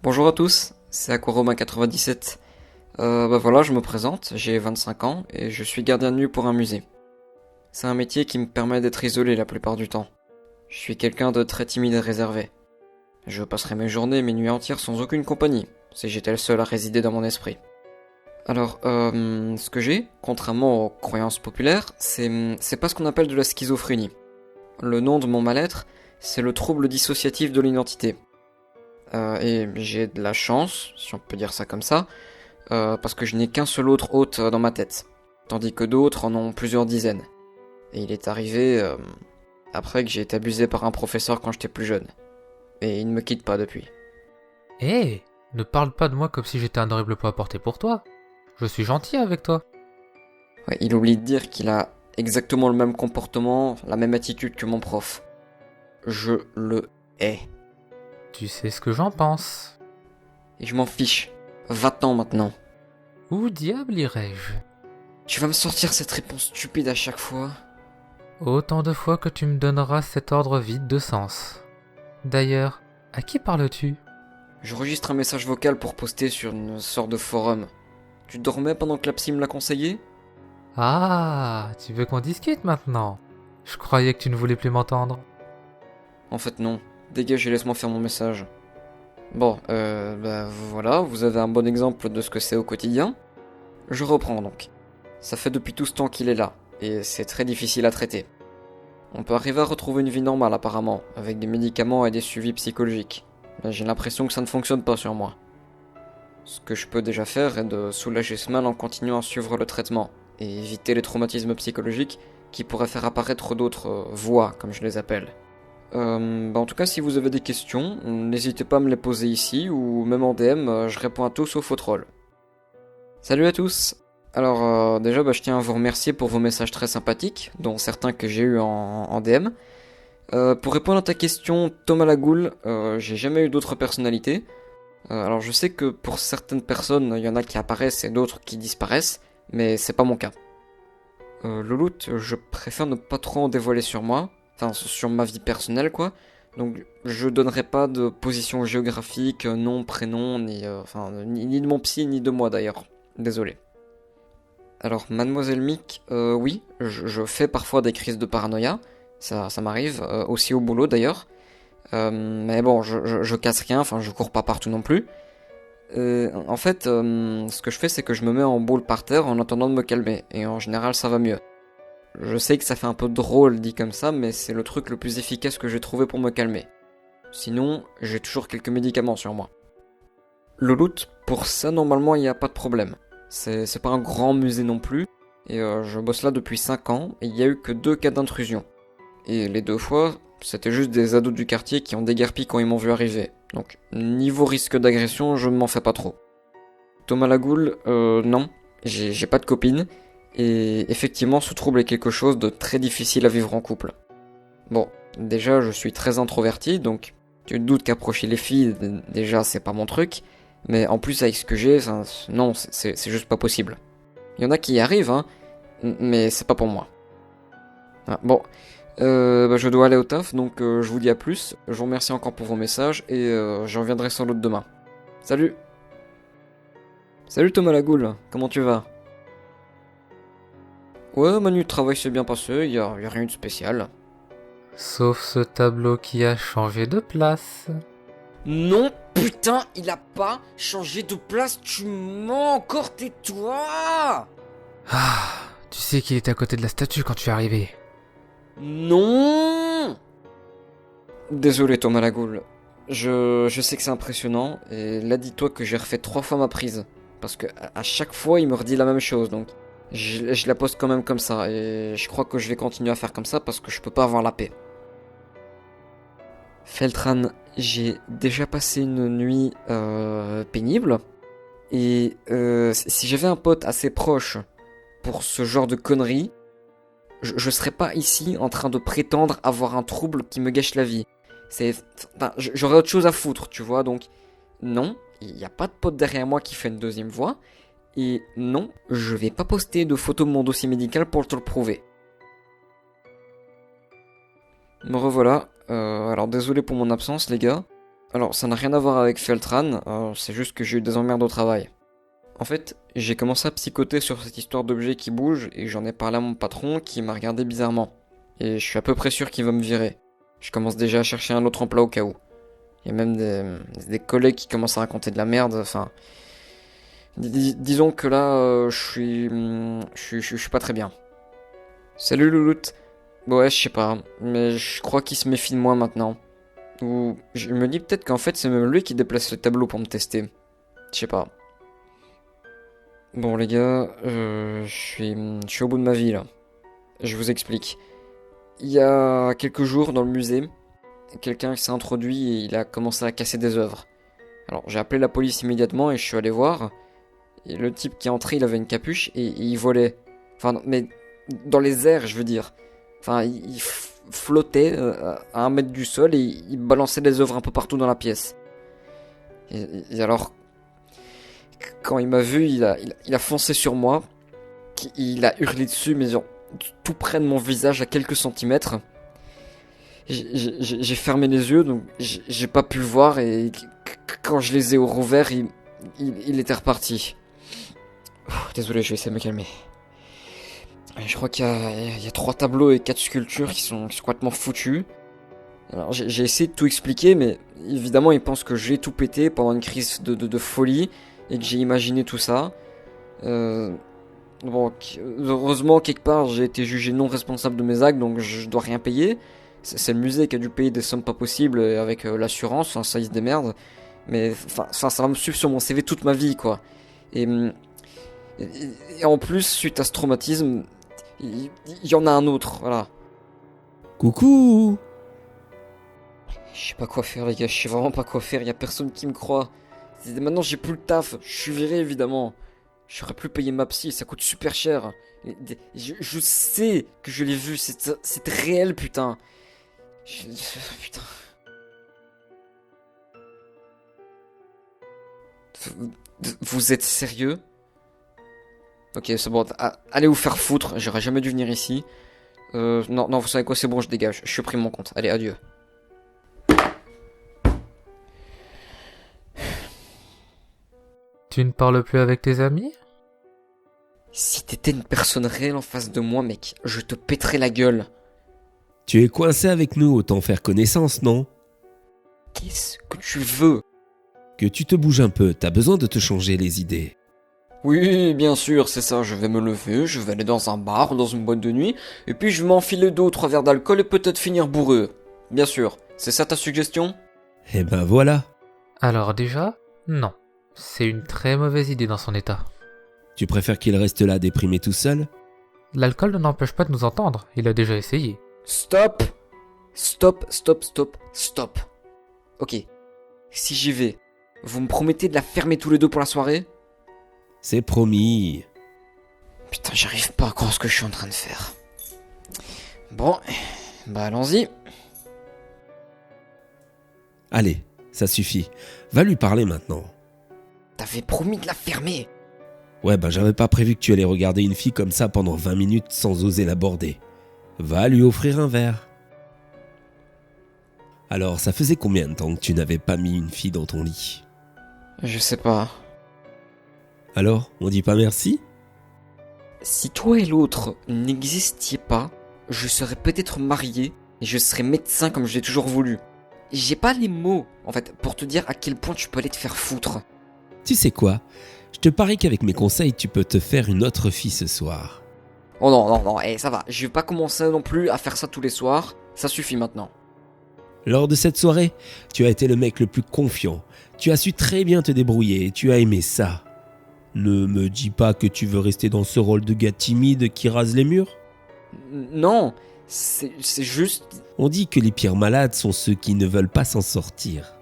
Bonjour à tous, c'est Aquaromain97. Voilà, je me présente, j'ai 25 ans et je suis gardien de nuit pour un musée. C'est un métier qui me permet d'être isolé la plupart du temps. Je suis quelqu'un de très timide et réservé. Je passerai mes journées et mes nuits entières sans aucune compagnie, si j'étais le seul à résider dans mon esprit. Alors, ce que j'ai, contrairement aux croyances populaires, c'est pas ce qu'on appelle de la schizophrénie. Le nom de mon mal-être, c'est le trouble dissociatif de l'identité. Et j'ai de la chance, si on peut dire ça comme ça, parce que je n'ai qu'un seul autre hôte dans ma tête, tandis que d'autres en ont plusieurs dizaines. Et il est arrivé après que j'ai été abusé par un professeur quand j'étais plus jeune. Et il ne me quitte pas depuis. Hé, ne parle pas de moi comme si j'étais un horrible poids à porter pour toi. Je suis gentil avec toi. Ouais, il oublie de dire qu'il a exactement le même comportement, la même attitude que mon prof. Je le hais. Tu sais ce que j'en pense. Et je m'en fiche. 20 ans maintenant. Où diable irais-je? Tu vas me sortir cette réponse stupide à chaque fois. Autant de fois que tu me donneras cet ordre vide de sens. D'ailleurs, à qui parles-tu? Je registre un message vocal pour poster sur une sorte de forum. Tu dormais pendant que la psy me l'a conseillé? Ah, tu veux qu'on discute maintenant? Je croyais que tu ne voulais plus m'entendre. En fait non. Dégage et laisse-moi faire mon message. Bon, voilà, vous avez un bon exemple de ce que c'est au quotidien. Je reprends donc. Ça fait depuis tout ce temps qu'il est là, et c'est très difficile à traiter. On peut arriver à retrouver une vie normale apparemment, avec des médicaments et des suivis psychologiques. Mais j'ai l'impression que ça ne fonctionne pas sur moi. Ce que je peux déjà faire est de soulager ce mal en continuant à suivre le traitement, et éviter les traumatismes psychologiques qui pourraient faire apparaître d'autres voies, comme je les appelle. En tout cas, si vous avez des questions, n'hésitez pas à me les poser ici, ou même en DM, je réponds à tous sauf aux trolls. Salut à tous. Alors déjà, je tiens à vous remercier pour vos messages très sympathiques, dont certains que j'ai eu en DM. Pour répondre à ta question, Thomas Lagoule, j'ai jamais eu d'autres personnalités. Alors je sais que pour certaines personnes, il y en a qui apparaissent et d'autres qui disparaissent, mais c'est pas mon cas. Le loot, je préfère ne pas trop en dévoiler sur moi, enfin sur ma vie personnelle quoi. Donc je donnerai pas de position géographique, nom, prénom, ni de mon psy, ni de moi d'ailleurs. Désolé. Alors Mademoiselle Mick, oui, je fais parfois des crises de paranoïa, ça m'arrive, aussi au boulot d'ailleurs. Mais bon, je casse rien, enfin je cours pas partout non plus. En fait, ce que je fais, c'est que je me mets en boule par terre en attendant de me calmer, et en général ça va mieux. Je sais que ça fait un peu drôle dit comme ça, mais c'est le truc le plus efficace que j'ai trouvé pour me calmer. Sinon, j'ai toujours quelques médicaments sur moi. Le loot, pour ça normalement il n'y a pas de problème. C'est pas un grand musée non plus, et je bosse là depuis 5 ans, et il y a eu que 2 cas d'intrusion. Et les 2 fois, c'était juste des ados du quartier qui ont déguerpi quand ils m'ont vu arriver. Donc, niveau risque d'agression, je m'en fais pas trop. Thomas Lagoule, non, j'ai pas de copine, et effectivement, ce trouble est quelque chose de très difficile à vivre en couple. Bon, déjà, je suis très introverti, donc tu te doutes qu'approcher les filles, déjà, c'est pas mon truc, mais en plus, avec ce que j'ai, non, c'est juste pas possible. Il y en a qui y arrivent, hein, mais c'est pas pour moi. Ah, bon, je dois aller au taf, donc je vous dis à plus. Je vous remercie encore pour vos messages et je reviendrai sur l'autre demain. Salut! Salut Thomas Lagoule, comment tu vas? Ouais, ma nuit de travail s'est bien passée, y a rien de spécial. Sauf ce tableau qui a changé de place. Non, putain, il a pas changé de place, tu mens encore, tais-toi! Ah, tu sais qu'il était à côté de la statue quand tu es arrivé. Non! Désolé Thomas Lagoule. Je sais que c'est impressionnant, et là dis-toi que j'ai refait 3 fois ma prise. Parce que à chaque fois il me redit la même chose, donc je la pose quand même comme ça, et je crois que je vais continuer à faire comme ça parce que je peux pas avoir la paix. Feltran, j'ai déjà passé une nuit pénible, et si j'avais un pote assez proche pour ce genre de conneries, je serais pas ici en train de prétendre avoir un trouble qui me gâche la vie. J'aurais autre chose à foutre, tu vois, donc non, il n'y a pas de pote derrière moi qui fait une deuxième voix, et non, je vais pas poster de photos de mon dossier médical pour te le prouver. Me revoilà, alors désolé pour mon absence les gars, Alors, ça n'a rien à voir avec Feltran, c'est juste que j'ai eu des emmerdes au travail. En fait, j'ai commencé à psychoter sur cette histoire d'objets qui bougent et j'en ai parlé à mon patron qui m'a regardé bizarrement. Et je suis à peu près sûr qu'il va me virer. Je commence déjà à chercher un autre emploi au cas où. Il y a même des collègues qui commencent à raconter de la merde, enfin... disons que là, je suis pas très bien. Salut Louloute. Ouais, je sais pas, mais je crois qu'il se méfie de moi maintenant. Ou je me dis peut-être qu'en fait c'est même lui qui déplace le tableau pour me tester. Je sais pas. Bon les gars, je suis au bout de ma vie là. Je vous explique. Il y a quelques jours dans le musée, quelqu'un s'est introduit et il a commencé à casser des œuvres. Alors j'ai appelé la police immédiatement et je suis allé voir. Et le type qui est entré, il avait une capuche et il volait. Enfin, non, mais dans les airs, je veux dire. Enfin, il flottait à 1 mètre du sol et il balançait des œuvres un peu partout dans la pièce. Et alors, quand il m'a vu, il a foncé sur moi. Il a hurlé dessus, mais genre tout près de mon visage à quelques centimètres. J'ai fermé les yeux, donc j'ai pas pu le voir. Et quand je les ai rouverts, il était reparti. Désolé, je vais essayer de me calmer. Je crois qu'il y a 3 tableaux et 4 sculptures qui sont complètement foutus. Alors j'ai essayé de tout expliquer, mais évidemment ils pensent que j'ai tout pété pendant une crise de folie et que j'ai imaginé tout ça. Bon, heureusement quelque part j'ai été jugé non responsable de mes actes, donc je dois rien payer. C'est le musée qui a dû payer des sommes pas possibles avec l'assurance, enfin, ça ils se démerdent. Mais enfin ça va me suivre sur mon CV toute ma vie quoi. Et, et en plus, suite à ce traumatisme, il y en a un autre, voilà. Coucou! Je sais pas quoi faire les gars, je sais vraiment pas quoi faire, y a personne qui me croit. Maintenant j'ai plus le taf, je suis viré évidemment. J'aurais plus payé ma psy, ça coûte super cher. Je sais que je l'ai vu, c'est réel putain. Putain. Vous êtes sérieux? Ok, c'est bon, allez vous faire foutre, j'aurais jamais dû venir ici. Non, vous savez quoi, c'est bon, je dégage, je suis pris mon compte. Allez, adieu. Tu ne parles plus avec tes amis? Si t'étais une personne réelle en face de moi, mec, je te pèterais la gueule. Tu es coincé avec nous, autant faire connaissance, non? Qu'est-ce que tu veux? Que tu te bouges un peu, t'as besoin de te changer les idées. Oui, bien sûr, c'est ça, je vais me lever, je vais aller dans un bar, dans une boîte de nuit, et puis je vais m'enfiler 2 ou 3 verres d'alcool et peut-être finir bourreux. Bien sûr, c'est ça ta suggestion? Eh ben voilà. Alors déjà, non. C'est une très mauvaise idée dans son état. Tu préfères qu'il reste là déprimé tout seul? L'alcool ne n'empêche pas de nous entendre, il a déjà essayé. Stop! Stop, stop, stop, stop. Ok, si j'y vais, vous me promettez de la fermer tous les deux pour la soirée? C'est promis. Putain, j'arrive pas à croire ce que je suis en train de faire. Bon, bah allons-y. Allez, ça suffit. Va lui parler maintenant. T'avais promis de la fermer. Ouais, ben j'avais pas prévu que tu allais regarder une fille comme ça pendant 20 minutes sans oser l'aborder. Va lui offrir un verre. Alors, ça faisait combien de temps que tu n'avais pas mis une fille dans ton lit? Je sais pas. Alors, on dit pas merci? Si toi et l'autre n'existiez pas, je serais peut-être marié et je serais médecin comme je l'ai toujours voulu. J'ai pas les mots, en fait, pour te dire à quel point tu peux aller te faire foutre. Tu sais quoi? Je te parie qu'avec mes conseils, tu peux te faire une autre fille ce soir. Oh non, ça va, je vais pas commencer non plus à faire ça tous les soirs, ça suffit maintenant. Lors de cette soirée, tu as été le mec le plus confiant. Tu as su très bien te débrouiller et tu as aimé ça. Ne me dis pas que tu veux rester dans ce rôle de gars timide qui rase les murs. Non, c'est juste... On dit que les pires malades sont ceux qui ne veulent pas s'en sortir.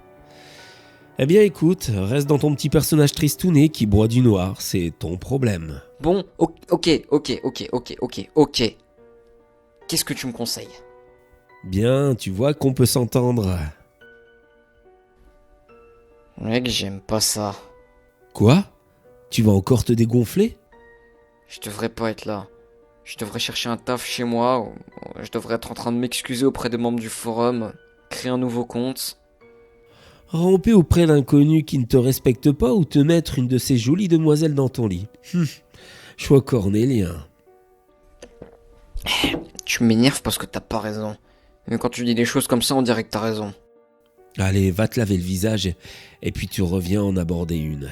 Eh bien écoute, reste dans ton petit personnage tristouné qui boit du noir, c'est ton problème. Bon, ok. Qu'est-ce que tu me conseilles? Bien, tu vois qu'on peut s'entendre. Mec, j'aime pas ça. Quoi? Tu vas encore te dégonfler? Je devrais pas être là. Je devrais chercher un taf chez moi, ou je devrais être en train de m'excuser auprès des membres du forum, créer un nouveau compte. Ramper auprès d'inconnus qui ne te respectent pas ou te mettre une de ces jolies demoiselles dans ton lit. Choix cornélien. Tu m'énerves parce que t'as pas raison. Mais quand tu dis des choses comme ça, on dirait que t'as raison. Allez, va te laver le visage et puis tu reviens en aborder une.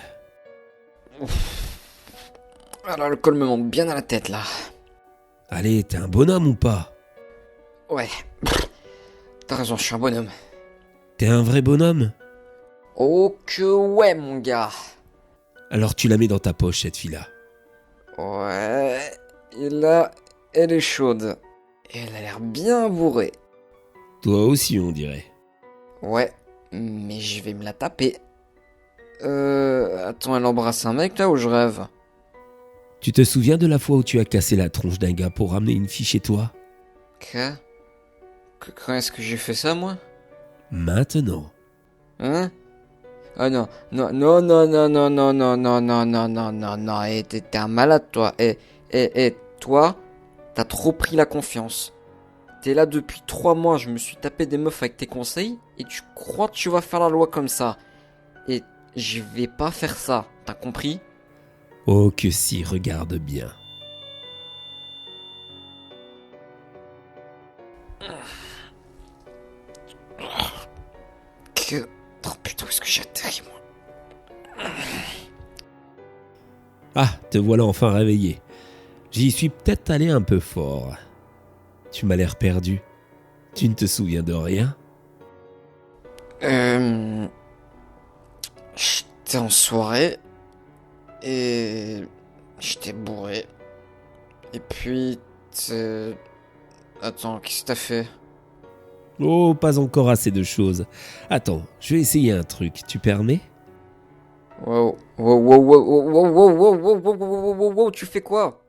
Alors le col me monte bien à la tête là. Allez, t'es un bonhomme ou pas? Ouais. T'as raison, je suis un bonhomme. T'es un vrai bonhomme? Oh que ouais mon gars. Alors tu la mets dans ta poche cette fille-là. Ouais. Et là, elle est chaude. Et elle a l'air bien bourrée. Toi aussi on dirait. Ouais, mais je vais me la taper. Attends, elle embrasse un mec là ou je rêve? Tu te souviens de la fois où tu as cassé la tronche d'un gars pour ramener une fille chez toi? Quand est-ce que j'ai fait ça moi? Maintenant. Hein? Ah non, non, non, non, non, non, non, non, non, non, non, non, non, non, et t'es un malade toi. Et toi, t'as trop pris la confiance. T'es là depuis 3 mois, je me suis tapé des meufs avec tes conseils, et tu crois que tu vas faire la loi comme ça. Et je vais pas faire ça, t'as compris? Oh que si, regarde bien. Oh putain, où est-ce que j'ai atterri moi? Ah, te voilà enfin réveillé. J'y suis peut-être allé un peu fort. Tu m'as l'air perdu. Tu ne te souviens de rien? J'étais en soirée, et j'étais bourré. Et puis, attends, qu'est-ce que t'as fait? Oh, pas encore assez de choses. Attends, je vais essayer un truc. Tu permets? Wow, wow, wow, wow, wow, wow, wow, wow, wow, wow, wow, wow, wow, tu fais quoi?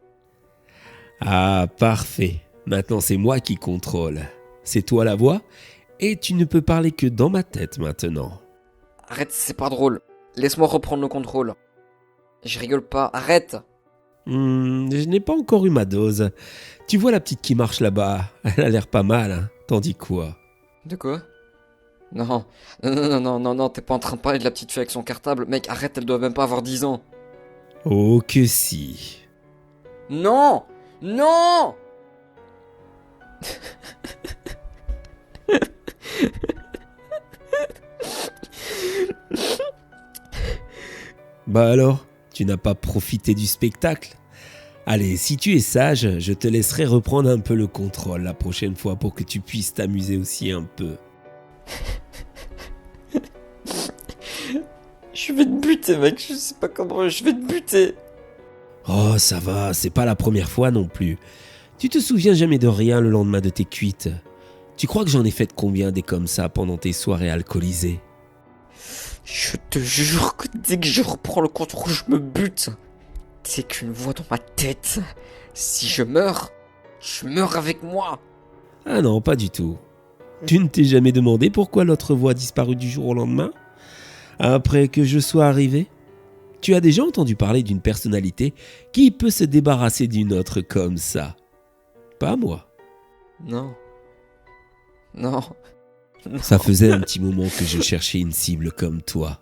Ah, parfait. Maintenant, c'est moi qui contrôle. C'est toi la voix, et tu ne peux parler que dans ma tête maintenant. Arrête, c'est pas drôle. Laisse-moi reprendre le contrôle. Je rigole pas, arrête! Je n'ai pas encore eu ma dose. Tu vois la petite qui marche là-bas? Elle a l'air pas mal, hein? T'en dis quoi? De quoi? Non, non, non, non, non, non, t'es pas en train de parler de la petite fille avec son cartable. Mec, arrête, elle doit même pas avoir 10 ans. Oh que si. Non! Non! Bah alors, tu n'as pas profité du spectacle? Allez, si tu es sage, je te laisserai reprendre un peu le contrôle la prochaine fois pour que tu puisses t'amuser aussi un peu. Je vais te buter, mec, je sais pas comment, je vais te buter. Oh, ça va, c'est pas la première fois non plus. Tu te souviens jamais de rien le lendemain de tes cuites? Tu crois que j'en ai fait combien des comme ça pendant tes soirées alcoolisées? Je te jure que dès que je reprends le contrôle, je me bute. C'est qu'une voix dans ma tête. Si je meurs avec moi. Ah non, pas du tout. Tu ne t'es jamais demandé pourquoi l'autre voix a disparu du jour au lendemain? Après que je sois arrivé? Tu as déjà entendu parler d'une personnalité qui peut se débarrasser d'une autre comme ça? Pas moi. Non. Non. Ça faisait un petit moment que je cherchais une cible comme toi.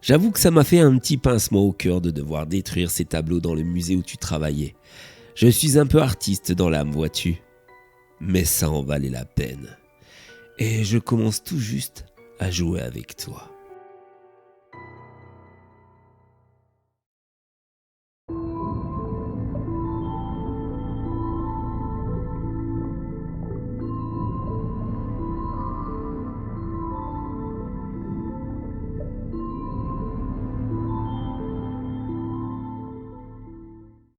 J'avoue que ça m'a fait un petit pincement au cœur de devoir détruire ces tableaux dans le musée où tu travaillais. Je suis un peu artiste dans l'âme, vois-tu. Mais ça en valait la peine. Et je commence tout juste à jouer avec toi.